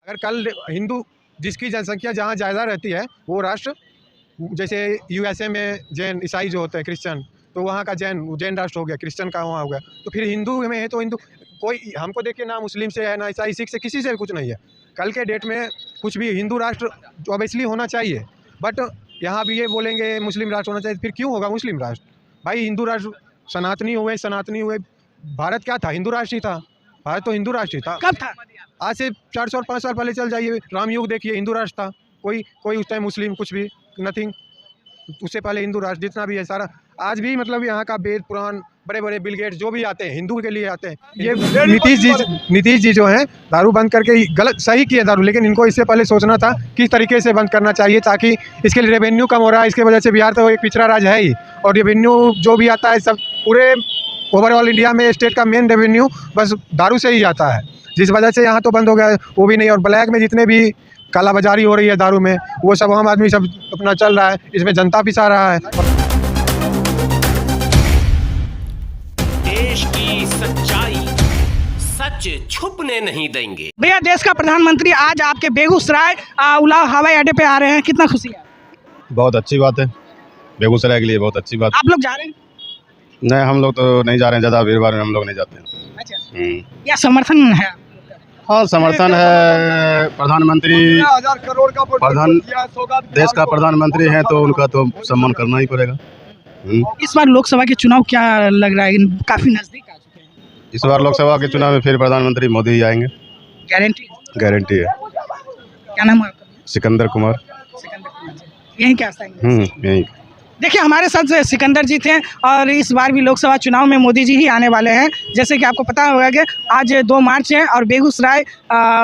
अगर कल हिंदू जिसकी जनसंख्या जहाँ ज़्यादा रहती है वो राष्ट्र, जैसे यूएसए में जैन ईसाई जो होते हैं क्रिश्चियन, तो वहाँ का जैन राष्ट्र हो गया, क्रिश्चियन का वहाँ हो गया। तो फिर हिंदू में है तो हिंदू कोई हमको देखिए ना मुस्लिम से है ना ईसाई सिख से, किसी से भी कुछ नहीं है। कल के डेट में कुछ भी हिंदू राष्ट्र ऑब्वियसली होना चाहिए, बट यहाँ भी ये बोलेंगे मुस्लिम राष्ट्र होना चाहिए। फिर क्यों होगा मुस्लिम राष्ट्र? भाई हिंदू राष्ट्र सनातनी हुए। भारत क्या था? हिंदू राष्ट्र ही था। भारत तो हिंदू राष्ट्र ही था। कब था? आज से 400 और 5 साल पहले चल जाइए, राम युग देखिए, हिंदू राष्ट्र था। कोई उस टाइम मुस्लिम कुछ भी नथिंग। उससे पहले हिंदू राष्ट्र जितना भी है सारा, आज भी मतलब यहाँ का वेद पुराण, बड़े बड़े बिल गेट्स जो भी आते हैं हिंदू के लिए आते हैं। ये नीतीश जी जो हैं दारू बंद करके गलत सही किए दारू, लेकिन इनको इससे पहले सोचना था किस तरीके से बंद करना चाहिए, ताकि इसके लिए रेवेन्यू कम हो रहा है। इसके वजह से बिहार तो एक पिछड़ा राज्य है ही, और रेवेन्यू जो भी आता है सब पूरे ओवरऑल इंडिया में स्टेट का मेन रेवेन्यू बस दारू से ही आता है, जिस वजह से यहाँ तो बंद हो गया है। वो भी नहीं, और ब्लैक में जितने भी कालाबाजारी हो रही है दारू में, वो सब आम आदमी सब अपना चल रहा है, इसमें जनता पिसा रहा है। देश की सच्चाई सच छुपने नहीं देंगे। भैया, देश का प्रधानमंत्री आज आपके बेगूसराय उलाव हवाई अड्डे पे आ रहे हैं, कितना खुशी है? बहुत अच्छी बात है, बेगूसराय के लिए बहुत अच्छी बात। आप लोग जा रहे हैं? नहीं, हम लोग तो नहीं जा रहे हैं, ज़्यादा भीड़ भाड़ में हम लोग नहीं जाते हैं। अच्छा, क्या समर्थन है? हाँ, समर्थन है। प्रधानमंत्री देश का प्रधानमंत्री हैं तो उनका तो सम्मान करना ही पड़ेगा। इस बार लोकसभा के चुनाव क्या लग रहा है, काफी नजदीक आ चुके हैं? इस बार लोकसभा के चुनाव में फिर प्रधानमंत्री मोदी ही आएंगे, गारंटी? गारंटी है। क्या नाम है आपका? सिकंदर कुमार। सिकंदर कुमार जी, यही क्या यही। देखिए, हमारे साथ सिकंदर जी थे, और इस बार भी लोकसभा चुनाव में मोदी जी ही आने वाले हैं। जैसे कि आपको पता होगा कि आज 2 मार्च है, और बेगूसराय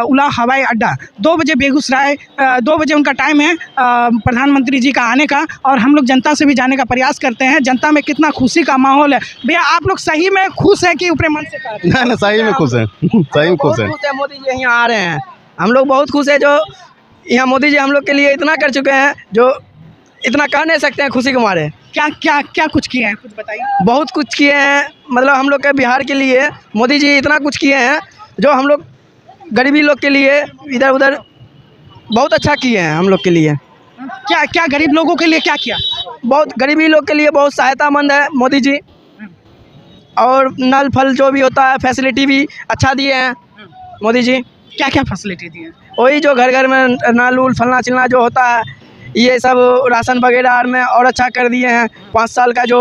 उलाव हवाई अड्डा 2 बजे बेगूसराय 2 बजे उनका टाइम है प्रधानमंत्री जी का आने का। और हम लोग जनता से भी जाने का प्रयास करते हैं, जनता में कितना खुशी का माहौल है। भैया, आप लोग सही में खुश हैं कि ऊपरे मन से? नहीं, सही में खुश है, सही में खुश है। मोदी जी यहाँ आ रहे हैं, हम लोग बहुत खुश है। जो यहाँ मोदी जी हम लोग के लिए इतना कर चुके हैं, जो इतना कह नहीं सकते हैं खुशी के मारे। क्या क्या क्या कुछ किए हैं, कुछ बताइए। बहुत कुछ किए हैं, मतलब हम लोग के बिहार के लिए मोदी जी इतना कुछ किए हैं, जो हम लोग गरीबी लोग के लिए इधर उधर बहुत अच्छा किए हैं हम लोग के लिए। क्या क्या गरीब लोगों के लिए क्या किया? बहुत गरीबी लोग के लिए बहुत सहायतामंद है मोदी जी, और नल फल जो भी होता है फैसिलिटी भी अच्छा दिए हैं मोदी जी। क्या क्या फैसिलिटी दी है? वही जो घर घर में नल उल फलना चिलना जो होता है, ये सब राशन वगैरह में और अच्छा कर दिए हैं। 5 साल का जो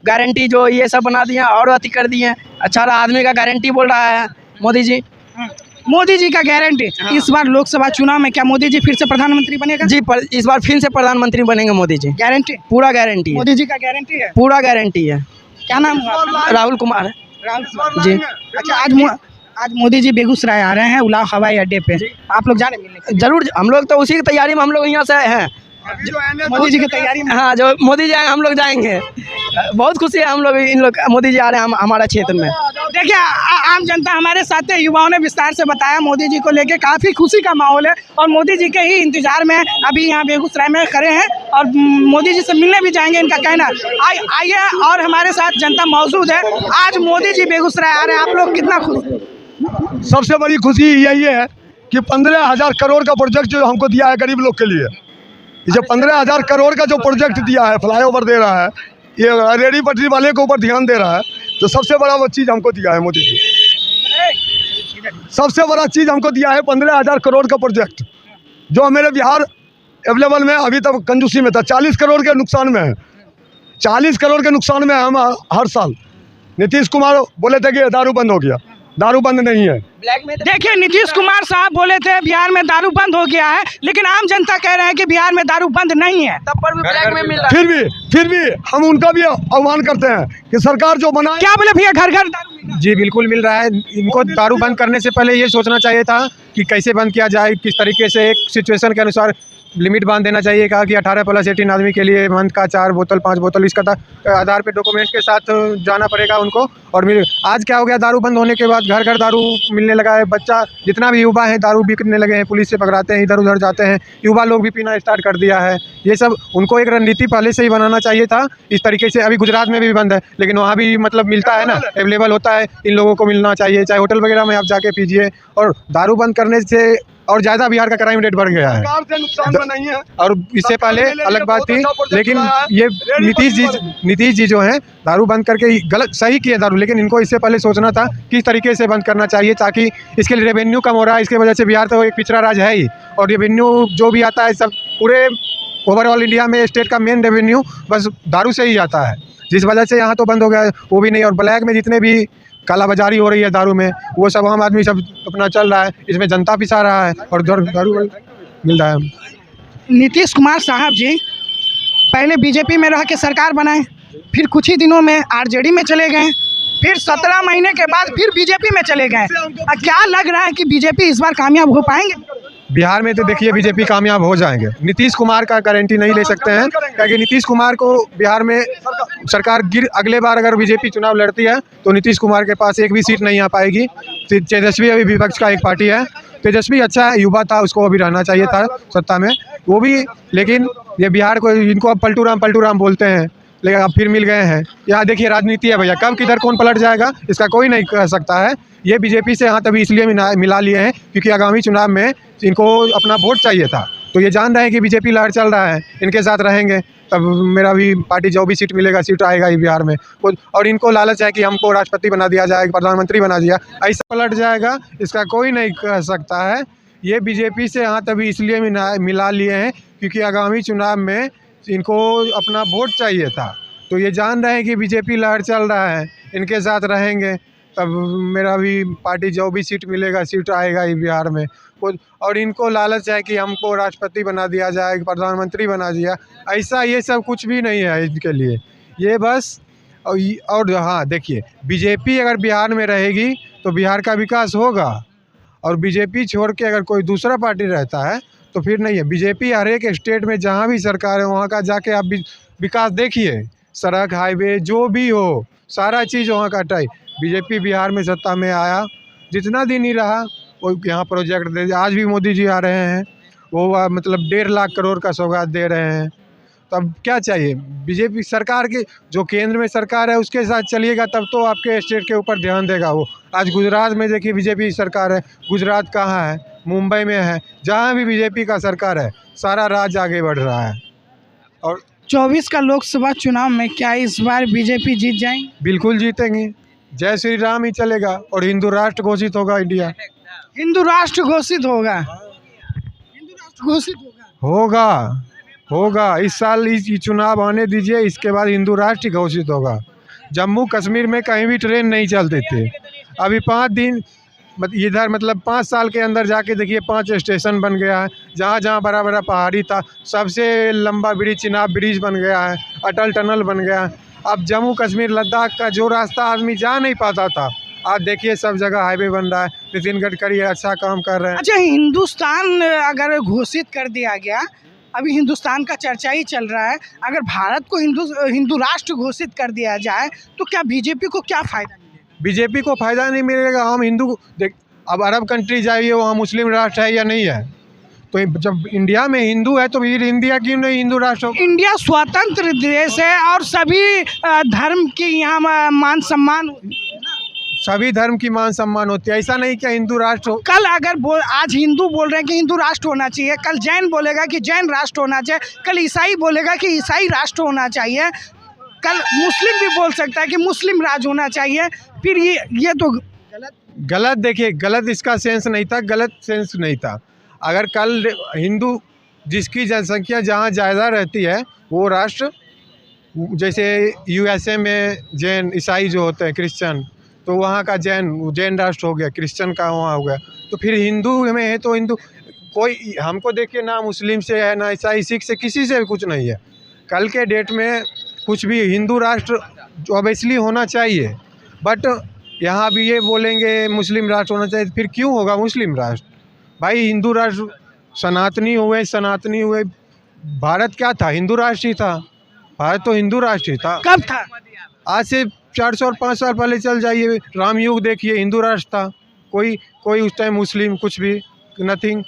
गारंटी जो ये सब बना दिए हैं, और अति कर दिए हैं। 18 आदमी का गारंटी बोल रहा है मोदी जी। मोदी जी का गारंटी। इस बार लोकसभा चुनाव में क्या मोदी जी फिर से प्रधानमंत्री बनेगा? जी, इस बार फिर से प्रधानमंत्री बनेंगे मोदी जी। गारंटी? पूरा गारंटी है। मोदी जी का गारंटी है? पूरा गारंटी है। क्या नाम है आपका? राहुल कुमार। राहुल जी। अच्छा, आज मोदी जी बेगूसराय आ रहे हैं उलाव हवाई अड्डे पे, आप लोग जाने मिलने? जरूर, हम लोग तो उसी की तैयारी में हम लोग यहाँ से हैं, मोदी जी की तैयारी में। हाँ, जो मोदी जी आए हम लोग जाएंगे। बहुत खुशी है हम लोग, इन लोग मोदी जी आ रहे हैं हमारा क्षेत्र में। देखिए, आम जनता हमारे साथ है, युवाओं ने विस्तार से बताया मोदी जी को लेके काफ़ी खुशी का माहौल है, और मोदी जी के ही इंतजार में अभी यहाँ बेगूसराय में खड़े हैं, और मोदी जी से मिलने भी जाएंगे, इनका कहना। आइए, और हमारे साथ जनता मौजूद है। आज मोदी जी बेगूसराय आ रहे हैं, आप लोग कितना खुश? सबसे बड़ी खुशी यही है कि 15,000 करोड़ का प्रोजेक्ट जो हमको दिया है गरीब लोग के लिए, ये 15,000 करोड़ का जो प्रोजेक्ट दिया है, फ्लाईओवर दे रहा है, ये रेडी पटरी वाले के ऊपर ध्यान दे रहा है, तो सबसे बड़ा वो चीज़ हमको दिया है मोदी जी। सबसे बड़ा चीज़ हमको दिया है 15,000 करोड़ का प्रोजेक्ट, जो मेरे बिहार अवेलेबल में अभी तक कंजूसी में था। 40 करोड़ के नुकसान में है, 40 करोड़ के नुकसान में हम हर साल। नीतीश कुमार बोले थे कि दारू बंद हो गया, दारू बंद नहीं है। देखिए, नीतीश कुमार साहब बोले थे बिहार में दारू बंद हो गया है, लेकिन आम जनता कह रहे हैं कि बिहार में दारू बंद नहीं है। तब पर भी ब्लैक में मिल रहा है। फिर भी हम उनका भी आह्वान करते हैं कि सरकार जो बनाए। क्या बोले भैया, घर घर दारू मिल रहा है? जी बिल्कुल मिल रहा है। इनको दारू बंद करने से पहले ये सोचना चाहिए था कि कैसे बंद किया जाए, किस तरीके से एक सिचुएशन के अनुसार लिमिट बांध देना चाहिए। कहा कि 18+18 आदमी के लिए मंथ का 4 बोतल 5 बोतल, इसका आधार पे डॉक्यूमेंट के साथ जाना पड़ेगा उनको। और आज क्या हो गया, दारू बंद होने के बाद घर घर दारू मिलने लगा है। बच्चा जितना भी युवा है दारू बिकने लगे हैं, पुलिस से पकड़ाते हैं, इधर उधर जाते हैं, युवा लोग भी पीना स्टार्ट कर दिया है। ये सब उनको एक रणनीति पहले से ही बनाना चाहिए था इस तरीके से। अभी गुजरात में भी बंद है, लेकिन वहाँ भी मतलब मिलता है ना, अवेलेबल होता है, इन लोगों को मिलना चाहिए। चाहे होटल वगैरह में आप जाके पीजिए। और दारू बंद करने से और ज़्यादा बिहार का क्राइम रेट बढ़ गया है। सरकार से नुकसान में नहीं है। और इससे पहले सरकार ने अलग बात थी, बहुत अच्छा प्रोजेक्ट लेकिन बनाया है। ये रेडी नीतीश जी जो हैं दारू बंद करके गलत सही किए दारू, लेकिन इनको इससे पहले सोचना था किस तरीके से बंद करना चाहिए, ताकि इसके लिए रेवेन्यू कम हो रहा है, इसकी वजह से बिहार तो एक पिछड़ा राज्य है ही, और रेवेन्यू जो भी आता है सब पूरे ओवरऑल इंडिया में स्टेट का मेन रेवेन्यू बस दारू से ही आता है, जिस वजह से यहाँ तो बंद हो गया है वो भी नहीं। और ब्लैक में जितने भी कालाबाजारी हो रही है दारू में, वो सब आम आदमी सब अपना चल रहा है, इसमें जनता पिसा रहा है और दारू मिल रहा है। नीतीश कुमार साहब जी पहले बीजेपी में रह के सरकार बनाए, फिर कुछ ही दिनों में आरजेडी में चले गए, फिर 17 महीने के बाद फिर बीजेपी में चले गए। क्या लग रहा है कि बीजेपी इस बार कामयाब हो पाएंगे? बिहार में तो देखिए बीजेपी कामयाब हो जाएंगे, नीतीश कुमार का गारंटी नहीं ले सकते हैं, क्योंकि नीतीश कुमार को बिहार में सरकार अगले बार अगर बीजेपी चुनाव लड़ती है तो नीतीश कुमार के पास एक भी सीट नहीं आ पाएगी। तेजस्वी अभी विपक्ष का एक पार्टी है, तेजस्वी अच्छा है, युवा था, उसको अभी रहना चाहिए था सत्ता में वो भी, लेकिन ये बिहार को इनको अब पलटू राम बोलते हैं, लेकिन अब फिर मिल गए हैं। यहाँ देखिए राजनीति है भैया, कब किधर कौन पलट जाएगा इसका कोई नहीं कह सकता है। ये बीजेपी से यहाँ तभी इसलिए मिला लिए हैं क्योंकि आगामी चुनाव में इनको अपना वोट चाहिए था, तो ये जान रहे हैं कि बीजेपी लहर चल रहा है, इनके साथ रहेंगे तब मेरा भी पार्टी जो भी सीट मिलेगा सीट आएगा ही बिहार में। और इनको लालच है कि हमको राष्ट्रपति बना दिया जाए, प्रधानमंत्री बना दिया, ऐसा पलट जाएगा इसका कोई नहीं कह सकता है। ये बीजेपी से यहाँ तभी इसलिए मिला लिए हैं क्योंकि आगामी चुनाव में इनको अपना वोट चाहिए था, तो ये जान रहे हैं कि बीजेपी लहर चल रहा है, इनके साथ रहेंगे तब मेरा भी पार्टी जो भी सीट मिलेगा सीट आएगा ही बिहार में। और इनको लालच है कि हमको राष्ट्रपति बना दिया जाए, प्रधानमंत्री बना दिया, ऐसा ये सब कुछ भी नहीं है इनके लिए। ये बस और हाँ देखिए, बीजेपी अगर बिहार में रहेगी तो बिहार का विकास होगा, और बीजेपी छोड़ के अगर कोई दूसरा पार्टी रहता है तो फिर नहीं है। बीजेपी हर एक स्टेट में जहाँ भी सरकार है वहाँ का जाके आप विकास देखिए, सड़क हाईवे जो भी हो सारा चीज़ वहाँ का टाइप। बीजेपी बिहार में सत्ता में आया, जितना दिन ही रहा वो यहाँ प्रोजेक्ट दे, आज भी मोदी जी आ रहे हैं, वो मतलब 1.5 लाख करोड़ का सौगात दे रहे हैं। तब क्या चाहिए बीजेपी सरकार के, जो केंद्र में सरकार है उसके साथ चलिएगा तब तो आपके स्टेट के ऊपर ध्यान देगा वो। आज गुजरात में देखिए बीजेपी सरकार है, गुजरात कहाँ है, मुंबई में है, जहाँ भी बीजेपी का सरकार है सारा राज्य आगे बढ़ रहा है। और 24 का लोकसभा चुनाव में क्या इस बार बीजेपी जीत जाएंगे? बिल्कुल जीतेंगे, जय श्री राम ही चलेगा और हिंदू राष्ट्र घोषित होगा इंडिया। हिंदू राष्ट्र घोषित होगा, हिंदू राष्ट्र घोषित होगा इस साल इस चुनाव आने दीजिए, इसके बाद हिंदू राष्ट्र घोषित होगा। जम्मू कश्मीर में कहीं भी ट्रेन नहीं चलते थे, अभी 5 दिन इधर मतलब 5 साल के अंदर जाके देखिए 5 स्टेशन बन गया है। जहाँ जहाँ बड़ा बड़ा पहाड़ी था, सबसे लंबा ब्रिज चिनाब ब्रिज बन गया है, अटल टनल बन गया है। अब जम्मू कश्मीर लद्दाख का जो रास्ता आदमी जा नहीं पाता था, आज देखिए सब जगह हाईवे बन रहा है। नितिन गडकरी अच्छा काम कर रहे हैं। अच्छा, हिंदुस्तान अगर घोषित कर दिया गया, अभी हिंदुस्तान का चर्चा ही चल रहा है, अगर भारत को हिंदू राष्ट्र घोषित कर दिया जाए तो क्या बीजेपी को क्या फ़ायदा मिलेगा? बीजेपी को फ़ायदा नहीं मिलेगा। हम हिंदू देख, अब अरब कंट्री जाइए वहाँ मुस्लिम राष्ट्र है या नहीं है, तो जब इंडिया में हिंदू है तो फिर इंडिया क्यों नहीं हिंदू राष्ट्र हो? इंडिया स्वतंत्र देश है और सभी धर्म की यहाँ मान सम्मान होती है ना, सभी धर्म की मान सम्मान होती है, ऐसा नहीं क्या हिंदू राष्ट्र हो। कल अगर आज हिंदू बोल रहे हैं कि हिंदू राष्ट्र होना चाहिए, कल जैन बोलेगा कि जैन राष्ट्र होना चाहिए, कल ईसाई बोलेगा कि ईसाई राष्ट्र होना चाहिए, कल मुस्लिम भी बोल सकता है कि मुस्लिम राज होना चाहिए। फिर ये तो गलत देखिए, गलत इसका सेंस नहीं था, गलत सेंस नहीं था। अगर कल हिंदू जिसकी जनसंख्या जहाँ ज़्यादा रहती है वो राष्ट्र, जैसे यूएसए में जैन ईसाई जो होते हैं क्रिश्चियन, तो वहाँ का जैन राष्ट्र हो गया, क्रिश्चियन का वहाँ हो गया, तो फिर हिंदू में है तो हिंदू कोई हमको देखिए ना मुस्लिम से है ना ईसाई सिख से, किसी से भी कुछ नहीं है। कल के डेट में कुछ भी हिंदू राष्ट्र ऑब्वियसली होना चाहिए, बट यहाँ भी ये बोलेंगे मुस्लिम राष्ट्र होना चाहिए, फिर क्यों होगा मुस्लिम राष्ट्र? भाई हिंदू राष्ट्र सनातनी हुए। भारत क्या था? हिंदू राष्ट्र ही था। भारत तो हिंदू राष्ट्र ही था। कब था? आज से 400 और 5 साल पहले चल जाइए, राम युग देखिए, हिंदू राष्ट्र था। कोई उस टाइम मुस्लिम कुछ भी नथिंग,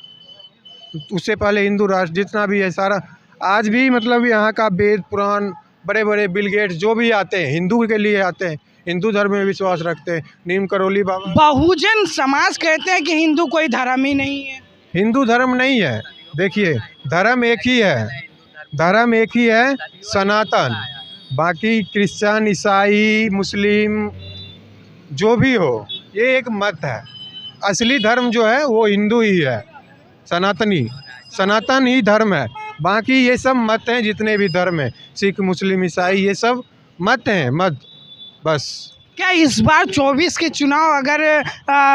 उससे पहले हिंदू राष्ट्र जितना भी है सारा। आज भी मतलब यहाँ का वेद पुराण, बड़े बड़े बिल गेट्स जो भी आते हैं हिंदू के लिए आते हैं, हिंदू धर्म में विश्वास रखते हैं। नीम करोली बाबा, बहुजन समाज कहते हैं कि हिंदू कोई धर्म ही नहीं है। हिंदू धर्म नहीं है। देखिए धर्म एक ही है, धर्म एक ही है, सनातन। बाकी क्रिश्चियन, ईसाई, मुस्लिम जो भी हो, ये एक मत है। असली धर्म जो है वो हिंदू ही है, सनातनी, सनातन ही धर्म है। बाकी ये सब मत हैं, जितने भी धर्म हैं, सिख, मुस्लिम, ईसाई, ये सब मत हैं, मत, बस। क्या इस बार 24 के चुनाव अगर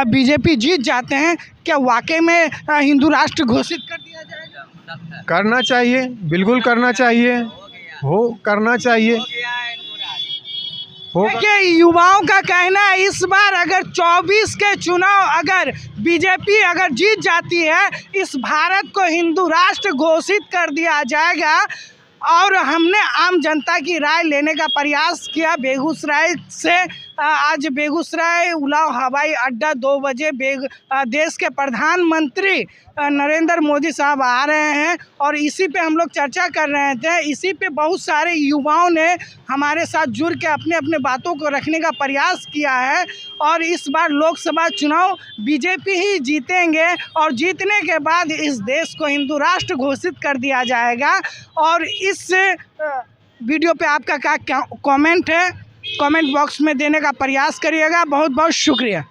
बीजेपी जीत जाते हैं, क्या वाकई में हिंदू राष्ट्र घोषित कर दिया जाएगा? करना चाहिए, बिल्कुल करना चाहिए, हो करना चाहिए, होगा। देखिए युवाओं का कहना है इस बार अगर 24 के चुनाव अगर बीजेपी अगर जीत जाती है, इस भारत को हिंदू राष्ट्र घोषित कर दिया जाएगा। और हमने आम जनता की राय लेने का प्रयास किया बेगूसराय से। आज बेगूसराय उलाव हवाई अड्डा 2 बजे देश के प्रधानमंत्री नरेंद्र मोदी साहब आ रहे हैं और इसी पे हम लोग चर्चा कर रहे थे। इसी पे बहुत सारे युवाओं ने हमारे साथ जुड़ के अपने अपने बातों को रखने का प्रयास किया है। और इस बार लोकसभा चुनाव बीजेपी ही जीतेंगे और जीतने के बाद इस देश को हिंदू राष्ट्र घोषित कर दिया जाएगा। और इस वीडियो पे आपका क्या कमेंट है, कमेंट बॉक्स में देने का प्रयास करिएगा। बहुत बहुत शुक्रिया।